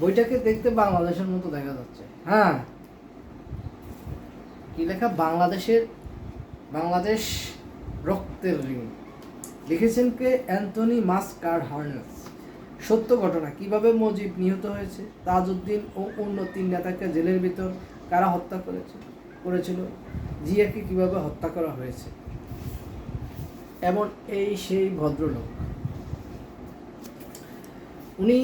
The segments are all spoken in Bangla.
বইটাকে দেখতে বাংলাদেশের মতো দেখা যাচ্ছে। হ্যাঁ, কি লেখা? বাংলাদেশ রক্তের ঋণ। লিখেছেন কে? Anthony মাসকার harness. সত্য ঘটনা, কিভাবে মুজিব নিহত হয়েছে, তাজউদ্দিন ও অন্য 3 নেতাকে জেলের ভিতর কারা হত্যা করেছিল, জিয়াকে কিভাবে হত্যা করা হয়েছে। এমন এই সেই ভদ্রলোক। উনি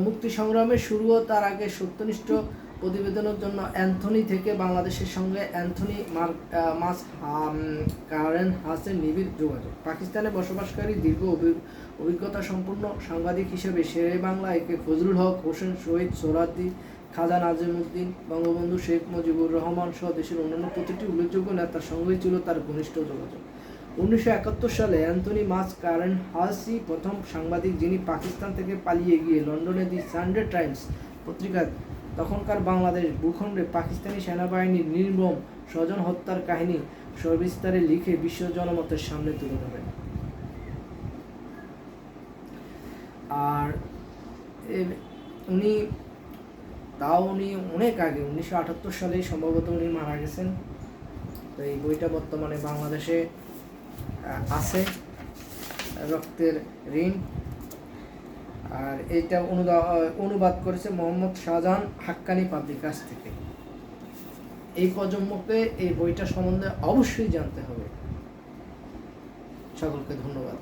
মুক্তি সংগ্রামের শুরু ও তার আগে সত্যনিষ্ঠ প্রতিবেদনের জন্য অ্যান্থনি থেকে বাংলাদেশের সঙ্গে অ্যান্থনি কারেন হাসের নিবিড় যোগাযোগ। পাকিস্তানে বসবাসকারী দীর্ঘ অভিজ্ঞতা সম্পন্ন সাংবাদিক হিসেবে শেরে বাংলা একে ফজলুল হক, হোসেন শহীদ সোহরাওয়ার্দী, খাজা নাজিমুদ্দিন, বঙ্গবন্ধু শেখ মুজিবুর রহমান সহ দেশের অন্যান্য প্রতিটি উল্লেখযোগ্য নেতার সঙ্গেই ছিল তার ঘনিষ্ঠ যোগাযোগ। 1971 সালে অ্যান্থনি কারেন হাসি প্রথম সাংবাদিক যিনি পাকিস্তান থেকে পালিয়ে গিয়ে লন্ডনে দি সানডে টাইমস পত্রিকায় তখনকার বাংলাদেশ ভূখণ্ডে পাকিস্তানি সেনাবাহিনীর নির্মম স্বজন হত্যার কাহিনী সবিস্তারে লিখে বিশ্ব জনমতের সামনে তুলে ধরেন। আর উনি অনেক আগে 1978 সালে সম্ভবত উনি মারা গেছেন। তো এই বইটা বর্তমানে বাংলাদেশে আছে, রক্তের ঋণ। আর এটা অনুবাদ করেছে মোহাম্মদ শাহজাহান হাক্কানি পাবলিকার্স থেকে। এই প্রজন্মকে এই বইটা সম্বন্ধে অবশ্যই জানতে হবে। সকলকে ধন্যবাদ।